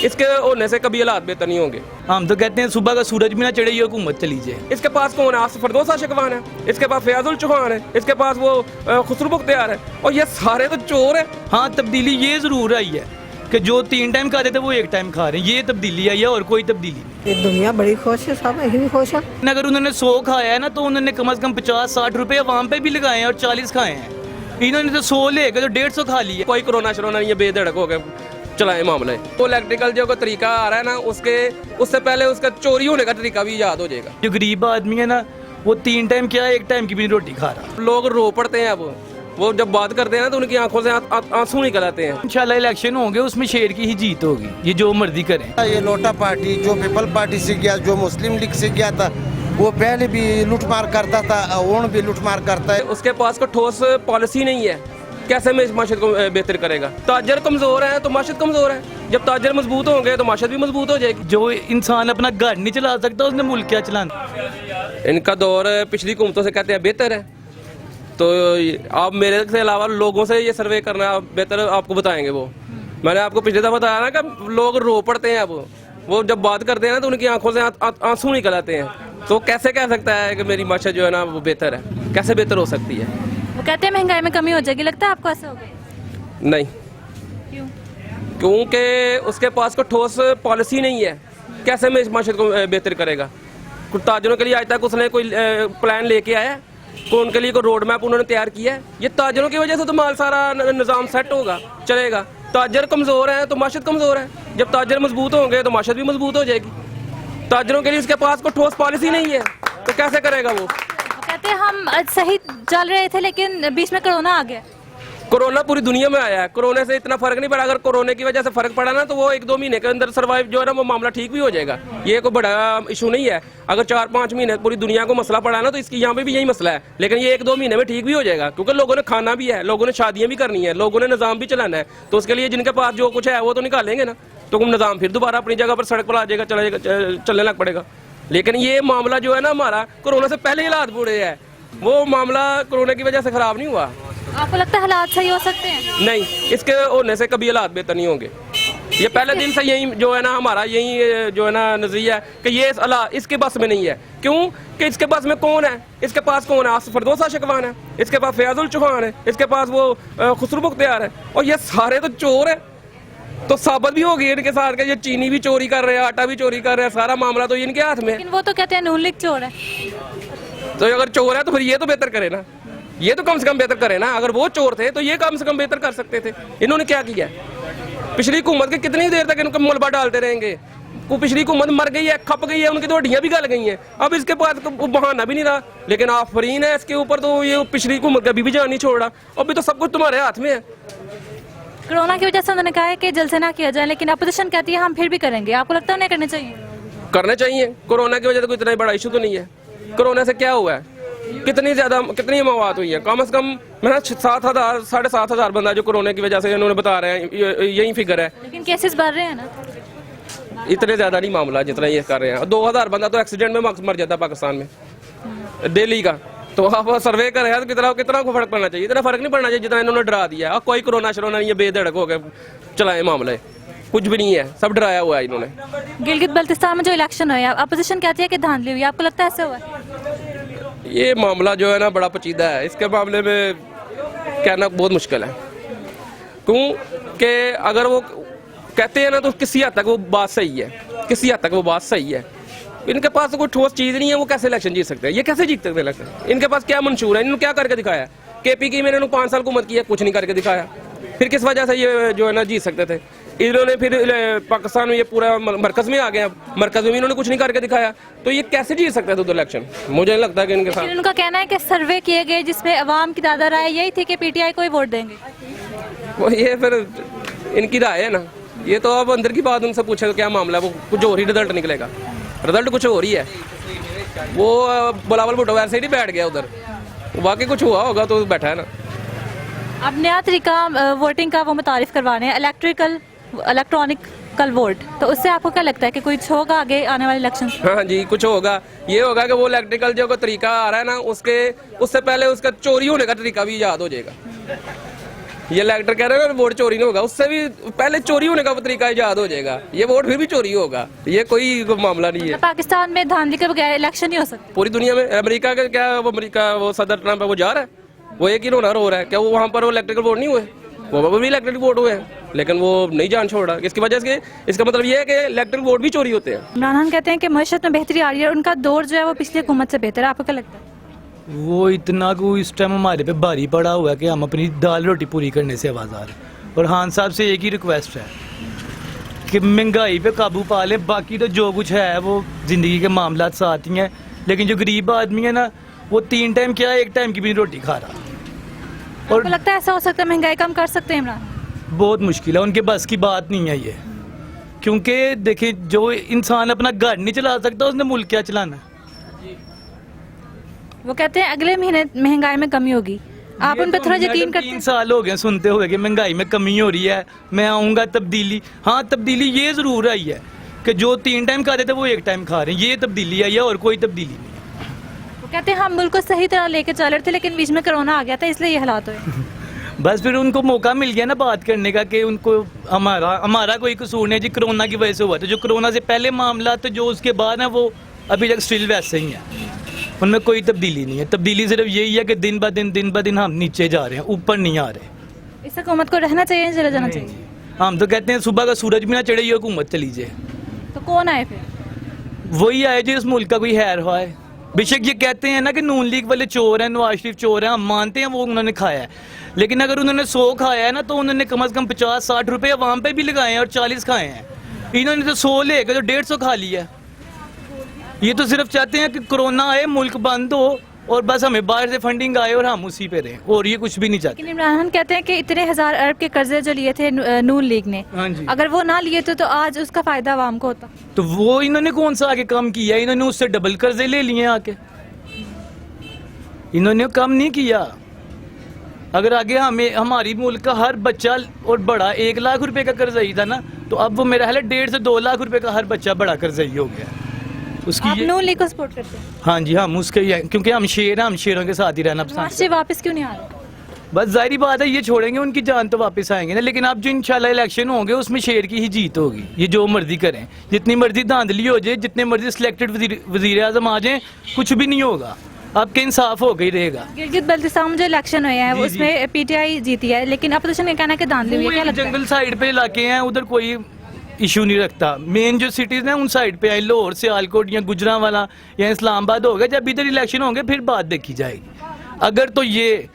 इसके होने से कभी हालात बेहतर नहीं होंगे। हम तो कहते हैं सुबह का सूरज भी ना चढ़े ये हुकूमत चली जाए। इसके पास कौन है? आसिफ फरदौस आशिकवान है, इसके पास फयाजुल चौहान है, इसके पास वो खुसरू बख्तियार है, और ये सारे तो चोर है। हाँ, तब्दीली ये ज़रूर आई है कि जो 3 टाइम खाते थे वो 1 टाइम खा रहे हैं, ये तब्दीली आई है और कोई तब्दीली नहीं। ये दुनिया बड़ी खुश है, सब यही खुश है। अगर उन्होंने 100 खाया है ना तो उन्होंने कम से कम 50-60 रुपए आवाम पे भी लगाए हैं और 40 खाए हैं। इन्होंने तो 100 लेकर तो 150 खा लिया। कोई कोरोना शरोना नहीं है, बेधड़क हो गए चलाए मामले। वो इलेक्ट्रिकल जो का तरीका आ रहा है ना, उससे पहले उसका चोरी होने का तरीका भी याद हो जाएगा। जो गरीब आदमी है ना वो 3 टाइम क्या 1 टाइम की भी रोटी खा रहा। लोग रो पड़ते हैं। अब वो जब बात करते हैं ना तो उनकी आंखों से आंसू निकल आते हैं। इंशाल्लाह इलेक्शन होंगे, उसमें शेर की ही जीत होगी, ये जो मर्जी करें। ये लोटा पार्टी जो पीपल पार्टी से गया, जो मुस्लिम लीग से गया था, वो पहले भी लूटमार करता था, ओन भी लूटमार करता है। उसके पास कोई ठोस पॉलिसी नहीं है, कैसे में इस माशरे को बेहतर करेगा? ताजर कमजोर है तो माशरत कमजोर है, जब ताजर मजबूत होंगे तो माशरत भी मजबूत हो जाएगी। जो इंसान अपना घर नहीं चला सकता उसने मुल्क क्या चलाना? इनका दौर पिछली हुकूमतों से कहते हैं बेहतर है, तो आप मेरे से अलावा लोगों से ये सर्वे करना बेहतर आपको बताएंगे। वो मैंने आपको पिछले दफा बताया ना कि लोग रो पड़ते हैं। अब वो जब बात करते हैं ना तो उनकी आंखों से आंसू निकल आते हैं। तो कैसे कह सकता है कि मेरी माशा जो है ना वो बेहतर है? कैसे बेहतर हो सकती है? वो कहते हैं महंगाई में कमी हो जाएगी, लगता है आपको ऐसा होगा? नहीं, क्यों? क्योंकि उसके पास कोई ठोस पॉलिसी नहीं है, कैसे में इस माशरे को बेहतर करेगा? कुछ ताजरों के लिए आज तक उसने कोई प्लान लेके आया है? कौन के लिए कोई रोड मैप उन्होंने तैयार किया है? ये ताजरों की वजह से तो माल सारा निज़ाम सेट होगा, चलेगा। ताजर कमज़ोर है तो माशरत कमज़ोर है, जब ताजर मजबूत होंगे तो माशरत भी मजबूत हो जाएगी। ताजरों के लिए उसके पास कोई ठोस पॉलिसी नहीं है, तो कैसे करेगा वो? कहते हैं हम सही चल रहे थे लेकिन बीच में कोरोना आ गया। कोरोना पूरी दुनिया में आया है, कोरोना से इतना फर्क नहीं पड़ा। अगर कोरोना की वजह से फर्क पड़ा ना तो वो 1-2 महीने के अंदर सर्वाइव जो है ना वो मामला ठीक भी हो जाएगा। ये कोई बड़ा इशू नहीं है। अगर 4-5 महीने पूरी दुनिया को मसला पड़ा ना तो इसकी यहाँ पे भी यही मसला है, लेकिन ये 1-2 महीने में ठीक भी हो जाएगा, क्योंकि लोगों ने खाना भी है, लोगों ने शादियां भी करनी है, लोगों ने निज़ाम भी चलाना है। तो उसके लिए जिनके पास जो कुछ है वो तो निकालेंगे ना, तो निज़ाम फिर दोबारा अपनी जगह पर सड़क पर आ जाएगा, चलने लग पड़ेगा। लेकिन ये मामला जो है ना हमारा कोरोना से पहले ही हालात बुरे है, वो मामला कोरोना की वजह से खराब नहीं हुआ। आपको लगता है हालात सही हो सकते हैं? नहीं, इसके होने से कभी हालात बेहतर नहीं होंगे। ये पहले दिन से यही जो है ना हमारा यही जो है ना नजरिया है कि ये हालात इसके बस में नहीं है। क्यों कि इसके बस में कौन है? इसके पास कौन है? आसिफ फरदौस आशिकवान है, इसके पास फयाजुल चौहान है, इसके पास वो खुसरू बख्तियार है, और ये सारे तो चोर है। तो साबित भी हो गई इनके साथ कि ये चीनी भी चोरी कर रहे हैं, आटा भी चोरी कर रहे हैं, सारा मामला तो इनके हाथ में है। लेकिन वो तो कहते हैं नून लीग चोर है। तो अगर चोर है तो फिर ये तो बेहतर करे ना, ये तो कम से कम बेहतर करे ना। अगर वो चोर थे तो ये कम से कम बेहतर कर सकते थे। इन्होंने क्या किया? पिछली हुकूमत के कितनी देर तक इनको मलबा डालते रहेंगे? वो पिछली हुकूमत मर गई है, खप गई है, उनकी तो हड्डियां भी गल गई हैं। अब इसके पास बहाना भी नहीं रहा, लेकिन आफरीन है इसके ऊपर। तो ये पिछली हुकूमत अभी भी जान नहीं छोड़ रहा, अभी तो सब कुछ तुम्हारे हाथ में है। कोरोना की वजह से उन्होंने कहा है कि जलसे ना किया जाए, लेकिन अपोजिशन कहती है हम फिर भी करेंगे। आपको लगता है उन्हें करने चाहिए? करने चाहिए। कोरोना की वजह से कोई इतना बड़ा इशू तो नहीं है। कोरोना से क्या हुआ है? कितनी मौत हुई है? कम से कम 7,000 7,500 बंदा जो कोरोना की वजह से इन्होंने बता रहे हैं, यही फिगर है। लेकिन केसेस बढ़ रहे हैं ना, इतने ज्यादा नहीं मामला जितना ये कर रहे हैं। 2,000 बंदा तो एक्सीडेंट में मर जाता है पाकिस्तान में डेली का। तो आप सर्वे कर रहे हैं तो कितना को फर्क पड़ना चाहिए? इतना फर्क नहीं पड़ना चाहिए जितना इन्होंने डरा दिया है। कोई कोरोना शरोना नहीं है, बेधड़क हो गए चलाए मामले, कुछ भी नहीं है, सब डराया हुआ है इन्होंने। गिलगित बल्तिस्तान में जो इलेक्शन हुआ है, अपोजिशन कहती है कि धांधली हुई, आपको लगता है ऐसा हुआ? ये मामला जो है ना बड़ा पेचीदा है, इसके मामले में कहना बहुत मुश्किल है। क्यों कि अगर वो कहते हैं ना तो किसी हद तक वो बात सही है, किसी हद तक वो बात सही है। इनके पास तो कोई ठोस चीज़ नहीं है, वो कैसे इलेक्शन जीत सकते हैं? ये कैसे जीत सकते हैं इलेक्शन? इनके पास क्या मंशूर है? इन्होंने क्या करके दिखाया? KP की मैंने 5 साल हुकूमत की है, कुछ नहीं करके दिखाया। फिर किस वजह से ये जो है ना जीत सकते थे? इन्होंने फिर पाकिस्तान में ये पूरा मरकज में आ गया, मरकज में भी इन्होंने कुछ नहीं करके दिखाया, तो ये कैसे जीत सकते थे तो इलेक्शन? मुझे नहीं लगता कि इनके साथ। उनका कहना है कि सर्वे किए गए जिसमें अवाम की ज़्यादा राय यही थी कि PTI को ही वोट देंगे। वो ये फिर इनकी राय है ना, ये तो अब अंदर की बात उनसे पूछे तो क्या मामला है, वो कुछ और ही रिजल्ट निकलेगा। रिजल्ट कुछ और ही है। वो बिलावल भुट्टो वैसे ही बैठ गया उधर, वाकई कुछ हुआ होगा तो बैठा है ना। अब नया तरीका वोटिंग का वो मुतारिफ करवा रहे हैं, इलेक्ट्रॉनिकल वोट, तो उससे आपको क्या लगता है कि कुछ होगा आगे आने वाले इलेक्शन? हाँ जी, कुछ होगा। ये होगा कि वो इलेक्ट्रिकल जो का तरीका आ रहा है ना उससे पहले उसका चोरी होने का तरीका भी याद हो जाएगा। ये इलेक्टर कह रहे हैं ना वोट चोरी नहीं होगा, उससे भी पहले चोरी होने का तरीका ईजाद हो जाएगा, ये वोट फिर भी चोरी होगा, ये कोई मामला नहीं है। पाकिस्तान में धांधली के बगैर इलेक्शन नहीं हो सकते। पूरी दुनिया में अमेरिका का क्या, वो अमेरिका वो सदर ट्रम्प है वो जा रहा है, वो एक ही होनर हो रहा है, क्या वो वहाँ पर वो इलेक्ट्रिकल वोट नहीं हुए, वो भी इलेक्ट्रिक वोट हुए हैं, लेकिन वो नहीं जान छोड़ रहा। इसकी वजह से इसका मतलब ये है कि इलेक्ट्रिक वोट भी चोरी होते हैं। इमरान खान कहते हैं कि मईशत में बेहतरी आ रही है और उनका दौर जो है वो पिछली हुकूमत से बेहतर है, आपको क्या लगता है? वो इतना को इस टाइम हमारे पे भारी पड़ा हुआ है कि हम अपनी दाल रोटी पूरी करने से आवाज़ और खान साहब से एक ही रिक्वेस्ट है कि महंगाई पे काबू पा लें, बाकी तो जो कुछ है वो ज़िंदगी के मामला साथ ही हैं, लेकिन जो गरीब आदमी है ना वो 3 टाइम क्या 1 टाइम की भी रोटी खा रहा। और आपको लगता है ऐसा हो सकता है महंगाई कम कर सकते हैं इमरान? बहुत मुश्किल है, उनके बस की बात नहीं है ये, क्योंकि देखिए जो इंसान अपना घर नहीं चला सकता उसने मुल्क क्या चलाना है। वो कहते हैं अगले महीने महंगाई में कमी होगी, आप उन पर थोड़ा यकीन करते 3 हैं? साल हो गए सुनते हुए कि महंगाई में कमी हो रही है, मैं आऊँगा तब्दीली। हाँ तब्दीली ये ज़रूर आई है कि जो 3 टाइम खाते थे वो 1 टाइम खा रहे हैं, ये तब्दीली आई है और कोई तब्दीली नहीं। वो कहते हैं हम मुल्क को सही तरह लेके चल रहे थे लेकिन बीच में कोरोना आ गया था इसलिए ये हालात हुए। बस फिर उनको मौका मिल गया ना बात करने का कि उनको हमारा कोई कसूर नहीं जी, कोरोना की वजह से हुआ था। जो कोरोना से पहले मामला तो जो उसके बाद है वो अभी तक स्टिल वैसे ही है, उनमें कोई तब्दीली नहीं है। तब्दीली सिर्फ यही है कि दिन ब दिन हम नीचे जा रहे हैं, ऊपर नहीं आ रहे। इस हुकूमत को रहना चाहिए, चले जाना चाहिए? हम तो कहते हैं सुबह का सूरज भी ना चढ़े ये हुकूमत चली जाए। तो कौन आए फिर? वही आए जो इस मुल्क का कोई हैर हुआ है। बेशक ये कहते हैं ना कि नून लीग वाले चोर हैं, नवाज शरीफ चोर हैं, हम मानते हैं वो उन्होंने खाया है, लेकिन अगर उन्होंने 100 खाया है ना तो उन्होंने कम से कम 50-60 रुपये अवाम पे भी लगाए हैं और 40 खाए हैं। इन्होंने तो 100 लेकर तो 150 खा लिया है। ये तो सिर्फ चाहते हैं कि कोरोना आए, मुल्क बंद हो और बस हमें बाहर से फंडिंग आए और हम उसी पे रहें, और ये कुछ भी नहीं चाहते। लेकिन इमरान खान कहते हैं कि इतने 1000 अरब के कर्जे जो लिए थे नून लीग ने, हाँ जी। अगर वो ना लिए तो आज उसका फायदा आवाम को होता। तो वो इन्होंने कौन सा आगे काम किया? इन्होंने उससे डबल कर्जे ले लिए आके, इन्होंने कम नहीं किया। अगर आगे हमारी मुल्क का हर बच्चा और बड़ा 1 लाख रुपए का कर्जई था ना, तो अब वो मेरा हाल 1.5 से 2 लाख रुपए का हर बच्चा बड़ा कर्जई हो गया। उसकी आप नून लीग को सपोर्ट करते हैं? हाँ जी, हम उसके क्योंकि हम शेर हैं, हम शेरों के साथ ही रहना पसंद राष्ट्रीय वापस क्यों नहीं आ रहे? बस जाहिर बात है ये छोड़ेंगे उनकी जान तो वापस आएंगे ना, लेकिन अब जो इंशाल्लाह इलेक्शन होंगे उसमें शेर की ही जीत होगी। ये जो मर्जी करें, जितनी मर्जी धांधली हो जाए, जितने मर्जी सिलेक्टेड वजीर आजम आ जाए, कुछ भी नहीं होगा, आपके इंसाफ हो गई रहेगा। गिलगित बल्तिस्तान जो इलेक्शन हुए हैं उसमें पीटीआई जीती है, लेकिन अपोजिशन का कहना है कि धांधली हुई है। क्या लगता है? जंगल साइड पे इलाके हैं, उधर कोई इशू नहीं रखता। मेन जो सिटीज हैं उन साइड पे है, लाहौर, सियालकोट या गुजरांवाला या इस्लामाबाद हो गया। जब इधर इलेक्शन होंगे फिर बात देखी जाएगी। अगर तो ये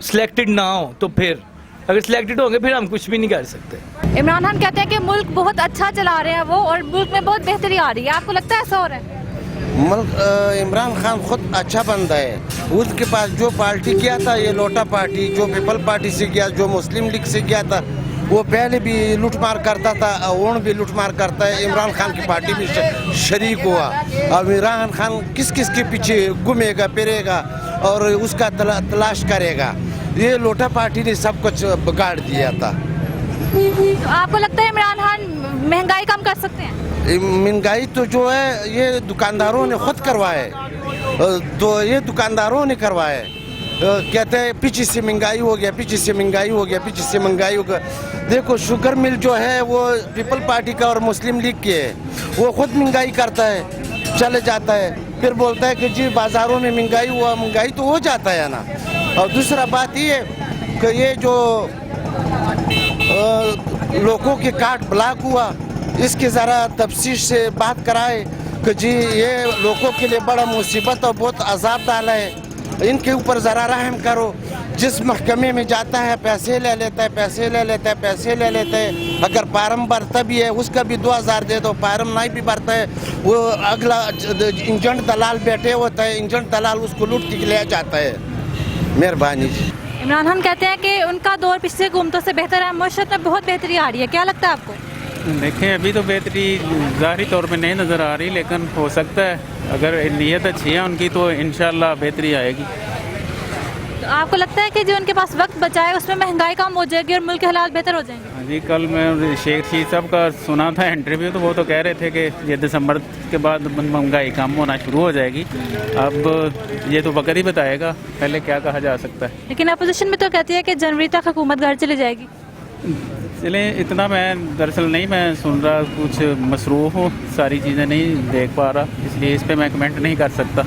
सिलेक्टेड ना हो तो फिर, अगर सिलेक्टेड होंगे फिर हम कुछ भी नहीं कर सकते। इमरान खान कहते हैं कि मुल्क बहुत अच्छा चला रहे हैं वो और मुल्क में बहुत बेहतरी आ रही है, आपको लगता है ऐसा हो रहा है? इमरान खान खुद अच्छा बंदा है, उसके पास जो पार्टी किया था ये लोटा पार्टी, जो पीपल पार्टी से गया, जो मुस्लिम लीग से गया था, वो पहले भी लूटमार करता था, ओन भी लूटमार करता है। इमरान खान की पार्टी भी शरीक हुआ। अब इमरान खान किस किस के पीछे घूमेगा फिरेगा और उसका तलाश करेगा। ये लोटा पार्टी ने सब कुछ बिगाड़ दिया था। तो आपको लगता है इमरान खान महंगाई कम कर सकते हैं? महंगाई तो जो है ये दुकानदारों ने खुद करवाए, तो ये दुकानदारों ने करवाए। कहते हैं पीछे से महंगाई हो गया, पीछे से महंगाई हो गया, पीछे से महंगाई हो गया। देखो शुगर मिल जो है वो पीपल पार्टी का और मुस्लिम लीग की है, वो खुद महंगाई करता है, चले जाता है, फिर बोलता है कि जी बाज़ारों में महंगाई हुआ। महंगाई तो हो जाता है ना। और दूसरा बात ये कि ये जो लोगों के कार्ड ब्लॉक हुआ, इसके ज़रा तफसील से बात कराए कि जी ये लोगों के लिए बड़ा मुसीबत और बहुत अजाब डाला है, इनके ऊपर ज़रा रहम करो। जिस महकमे में जाता है पैसे ले लेता है, पैसे ले लेता है, पैसे ले लेता है। अगर फार्म भरता भी है उसका भी 2000 दे दो, फार्म नहीं भी भरता है वो अगला इंजन दलाल बैठे होता है, इंजन दलाल उसको लूट के ले जाता है। मेहरबानी जी। इमरान खान कहते हैं कि उनका दौर पिछले हुकूमतों से बेहतर है, मशरत में बहुत बेहतरी आ रही है, क्या लगता है आपको? देखें अभी तो बेहतरी ज़ाहिरी तौर पे नहीं नज़र आ रही, लेकिन हो सकता है अगर नीयत अच्छी है उनकी तो इंशाल्लाह बेहतरी आएगी। तो आपको लगता है कि जो उनके पास वक्त बचा है उसमें महंगाई कम हो जाएगी और मुल्क के हालात बेहतर हो जाएंगे? जी कल मैं शेख रशीद साहब का सुना था इंटरव्यू, तो वो तो कह रहे थे कि ये दिसंबर के बाद महंगाई कम होना शुरू हो जाएगी। अब ये तो वक्त ही बताएगा, पहले क्या कहा जा सकता है। लेकिन अपोजिशन में तो कहती है कि जनवरी तक हुकूमत घर चली जाएगी। चले इतना मैं दरअसल नहीं मैं सुन रहा, कुछ मसरूफ़ हूँ, सारी चीज़ें नहीं देख पा रहा, इसलिए इस पर मैं कमेंट नहीं कर सकता।